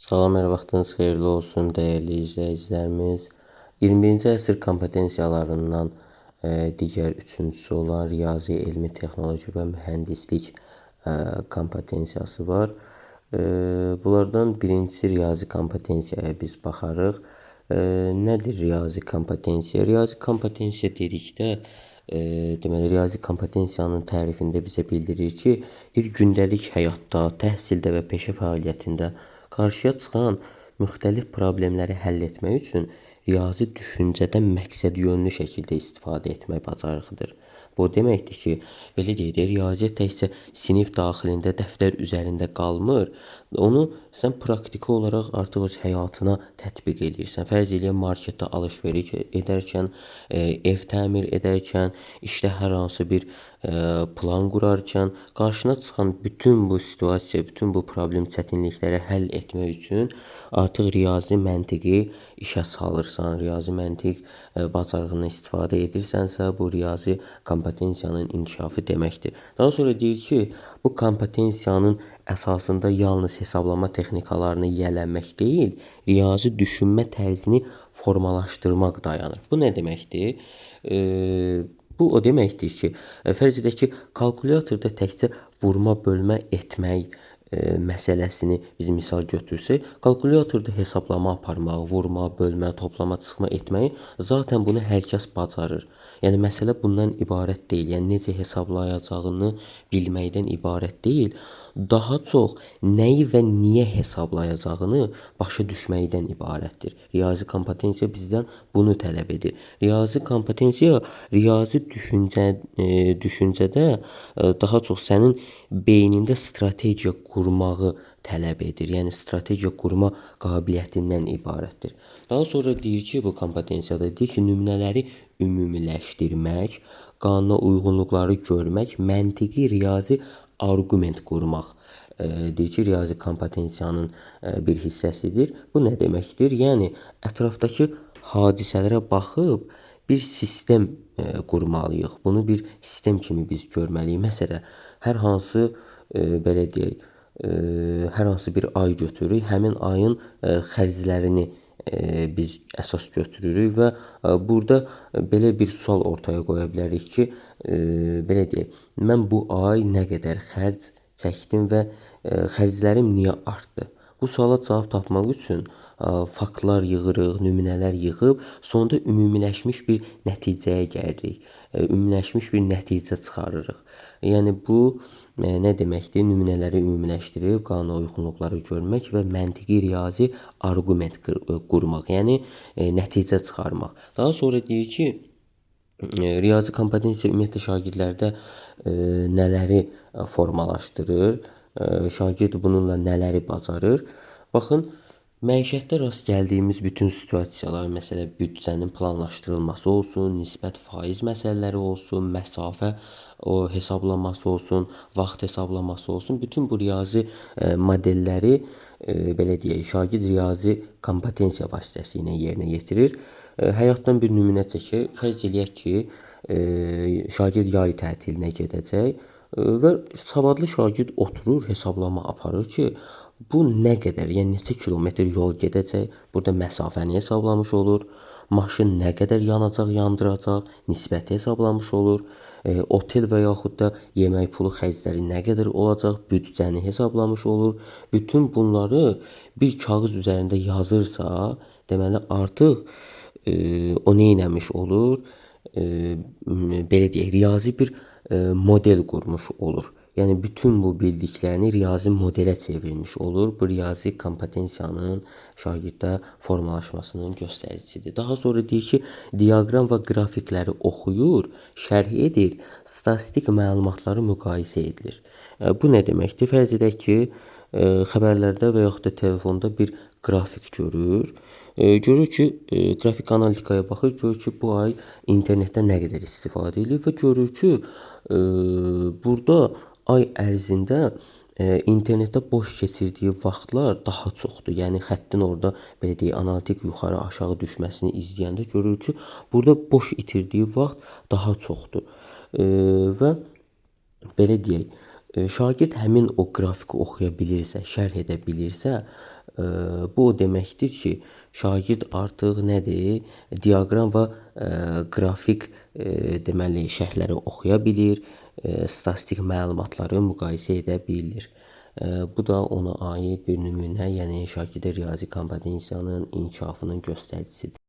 Salam, hər vaxtınız xeyirli olsun, dəyərli izləyicilərimiz. 21-ci əsr kompetensiyalarından digər üçüncüsü olan riyazi, elmi, texnoloji və mühəndislik kompetensiyası var. Bunlardan birincisi riyazi kompetensiyaya biz baxarıq. Nədir riyazi kompetensiya? Riyazi kompetensiya dedikdə, deməli, riyazi kompetensiyanın tərifində bizə bildirir ki, bir gündəlik həyatda, təhsildə və peşə fəaliyyətində qarşıya çıxan müxtəlif problemləri həll etmək üçün riyazi düşüncədən məqsədyönlü şəkildə istifadə etmək bacarığıdır. Bu o deməkdir ki, belə deyək də, riyaziyyat təkcə sinif daxilində, dəftər üzərində qalmır. Onu sən praktiki olaraq artıq öz həyatına tətbiq edirsən. Fərz eləyək, marketdə alış-veriş edərkən, ev təmir edərkən, işdə hər hansı bir plan qurarkən qarşına çıxan bütün bu situasiya, bütün bu problem çətinlikləri həll etmək üçün artıq riyazi məntiqi işə salırsan, riyazi məntiq bacarığından istifadə edirsənsə, bu riyazi kompetensiyanın inkişafı deməkdir. Daha sonra deyir ki, bu kompetensiyanın əsasında yalnız hesablama texnikalarını yiyələnmək deyil, riyazi düşünmə tərzini formalaşdırmaq dayanır. Bu nə deməkdir? Bu o deməkdir ki, fərz edək ki, kalkulyatorda təkcə vurma, bölmə etmək məsələsini biz misal götürsək, kalkulyatorda hesablama aparmaq, vurma, bölmə, toplama, çıxma etməyi zaten bunu hər kəs bacarır. Yəni məsələ bundan ibarət deyil. Yəni necə hesablayacağını bilməkdən ibarət deyil. Daha çox nəyi və niyə hesablayacağını başa düşməkdən ibarətdir. Riyazi kompetensiya bizdən bunu tələb edir. Riyazi kompetensiya riyazi düşüncədə daha çox sənin beynində strategiya qurmağı tələb edir. Yəni strategiya qurma qabiliyyətindən ibarətdir. Daha sonra deyir ki, bu kompetensiyada deyir ki, nümunələri ümumiləşdirmək, qanuna uyğunluqları görmək, məntiqi riyazi arqument qurmaq deyir ki, riyazi kompetensiyanın bir hissəsidir. Bu nə deməkdir? Yəni ətrafdakı hadisələrə baxıb bir sistem qurmalıyıq. Bunu bir sistem kimi biz görməliyik. Məsələn, hər hansı belə deyək, hər hansı bir ay götürürük, həmin ayın xərclərini biz əsas götürürük və burada belə bir sual ortaya qoya bilərik ki, belə deyək, mən bu ay nə qədər xərc çəkdim və xərclərim niyə artdı? Bu suala cavab tapmaq üçün faktlar yığırıq, nümunələr yığıb, sonda ümumiləşmiş bir nəticəyə gəlirik. Ümumiləşmiş bir nəticə çıxarırıq. Yəni bu nə deməkdir? Nümunələri ümumiləşdirib qanuna uyğunluqları görmək və məntiqi riyazi arqument qurmaq, yəni nəticə çıxarmaq. Daha sonra deyir ki, riyazi kompetensiya ümumiyyətlə şagirdlərdə nələri formalaşdırır? Şagird bununla nələri bacarır? Baxın, məişətdə rast gəldiyimiz bütün situasiyalar, məsələn, büdcənin planlaşdırılması olsun, nisbət faiz məsələləri olsun, məsafə hesablaması olsun, vaxt hesablaması olsun, bütün bu riyazi modelləri belə deyək, şagird riyazi kompetensiya vasitəsilə yerinə yetirir. Həyatdan bir nümunə çəkək. Fərz eləyək ki, şagird yay tətilinə gedəcək və savadlı şagird oturur, hesablama aparır ki, bu nə qədər, yəni neçə kilometr yol gedəcək, burada məsafəni hesablamış olur, maşın nə qədər yanacaq yandıracaq, nisbəti hesablamış olur, otel və yaxud da yemək pulu xərcləri nə qədər olacaq, büdcəni hesablamış olur. Bütün bunları bir kağız üzərində yazırsa, deməli artıq o neynəmiş olur? Belə deyək, riyazi bir model qurmuş olur. Yəni bütün bu bildiklərini riyazi modelə çevrilmiş olur. Bu riyazi kompetensiyanın şagirddə formalaşmasının göstəricisidir. Daha sonra deyir ki, diaqram və qrafikləri oxuyur, şərh edir, statistik məlumatları müqayisə edilir. Bu nə deməkdir? Fərz edək ki, xəbərlərdə və yaxud da telefonda bir qrafik görür. Görür ki, qrafik analitikaya baxır, görür ki, bu ay internetdən nə qədər istifadə edir və görür ki, burada ay ərzində internetdə boş keçirdiyi vaxtlar daha çoxdur. Yəni xəttin orada belə deyək, analitik yuxarı aşağı düşməsini izləyəndə görür ki, burada boş itirdiyi vaxt daha çoxdur. Və belə deyək, şagird həmin o qrafiki oxuya bilirsə, şərh edə bilirsə, Bu o deməkdir ki, şagird artıq nədir? Diaqram və qrafik deməli şərhləri oxuya bilir, statistik məlumatları müqayisə edə bilir. Bu da ona aid bir nümunə, yəni şagirdə riyazi kompetensiyanın inkişafının göstəricisidir.